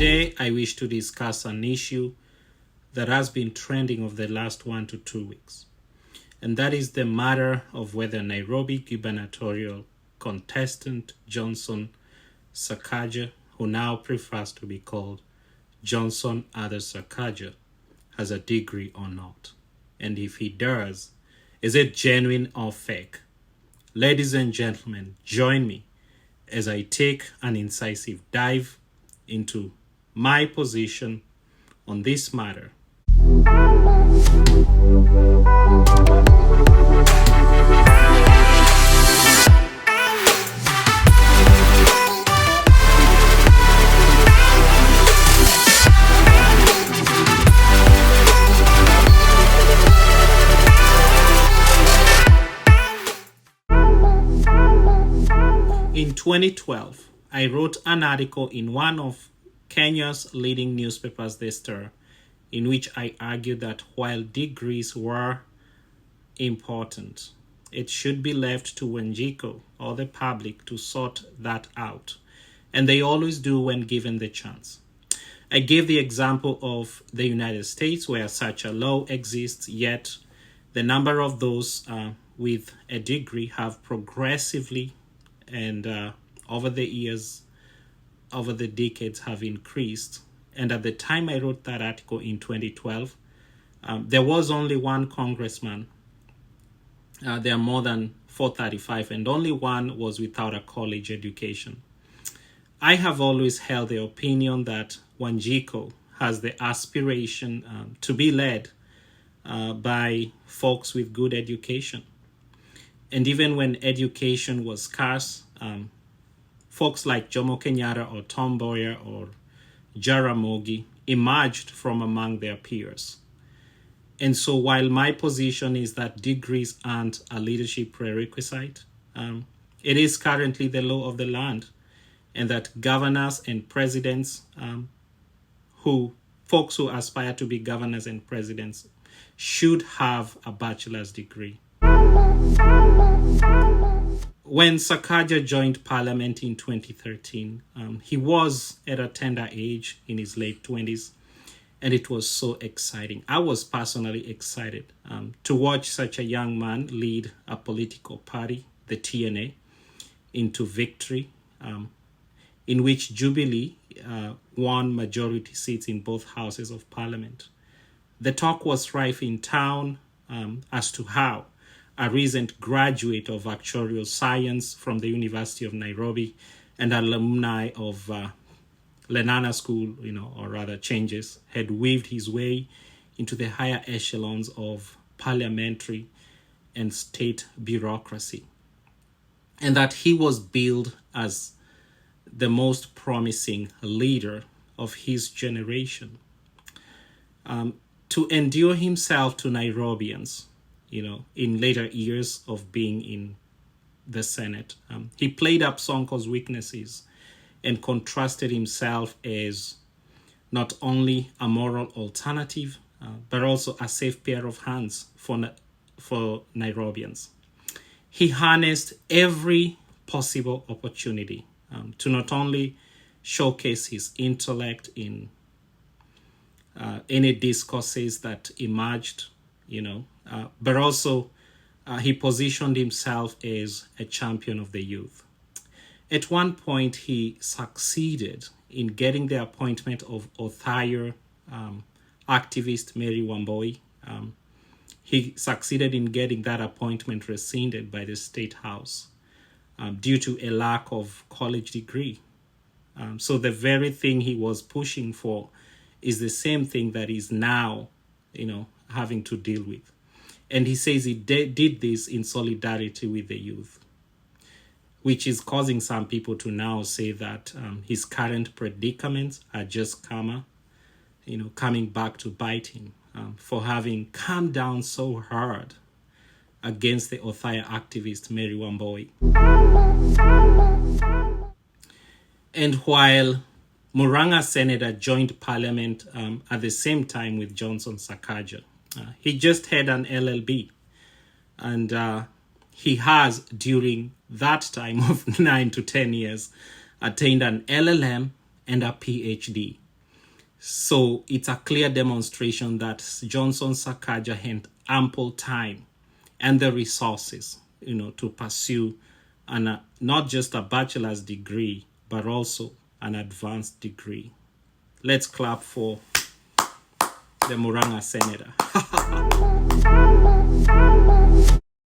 Today, I wish to discuss an issue that has been trending over the last 1 to 2 weeks, and that is the matter of whether Nairobi gubernatorial contestant Johnson Sakaja, who now prefers to be called Johnson other Sakaja, has a degree or not. And if he does, is it genuine or fake? Ladies and gentlemen, join me as I take an incisive dive into my position on this matter. In 2012, I wrote an article in one of Kenya's leading newspapers, The Star, in which I argued that while degrees were important, it should be left to Wajacko or the public to sort that out, and they always do when given the chance. I gave the example of the United States, where such a law exists, yet the number of those with a degree have progressively and over the years, over the decades, have increased. And at the time I wrote that article in 2012, there was only one congressman. There are more than 435, and only one was without a college education. I have always held the opinion that Wajacko has the aspiration to be led by folks with good education. And even when education was scarce, folks like Jomo Kenyatta or Tom Mboya or Jaramogi emerged from among their peers. And so while my position is that degrees aren't a leadership prerequisite, it is currently the law of the land, and that governors and presidents, folks who aspire to be governors and presidents, should have a bachelor's degree. When Sakaja joined parliament in 2013, he was at a tender age, in his late 20s, and it was so exciting. I was personally excited to watch such a young man lead a political party, the TNA, into victory, in which Jubilee won majority seats in both houses of parliament. The talk was rife in town as to how a recent graduate of actuarial science from the University of Nairobi and alumni of Lenana School, or rather Changes, had weaved his way into the higher echelons of parliamentary and state bureaucracy, and that he was billed as the most promising leader of his generation. To endure himself to Nairobians, in later years of being in the Senate, he played up Sonko's weaknesses and contrasted himself as not only a moral alternative, but also a safe pair of hands for Nairobians. He harnessed every possible opportunity to not only showcase his intellect in any discourses that emerged, but also he positioned himself as a champion of the youth. At one point, he succeeded in getting the appointment of otile activist Mary Wamboi. He succeeded in getting that appointment rescinded by the State House due to a lack of college degree. So the very thing he was pushing for is the same thing that he's now, having to deal with. And he says he did this in solidarity with the youth, which is causing some people to now say that his current predicaments are just karma, coming back to bite him for having come down so hard against the otile activist Mary Wamboi. And while Murang'a Senator joined parliament at the same time with Johnson Sakaja, he just had an LLB, and he has, during that time of 9 to 10 years, attained an LLM and a PhD. So it's a clear demonstration that Johnson Sakaja had ample time and the resources, to pursue not just a bachelor's degree, but also an advanced degree. Let's clap for the Murang'a senator.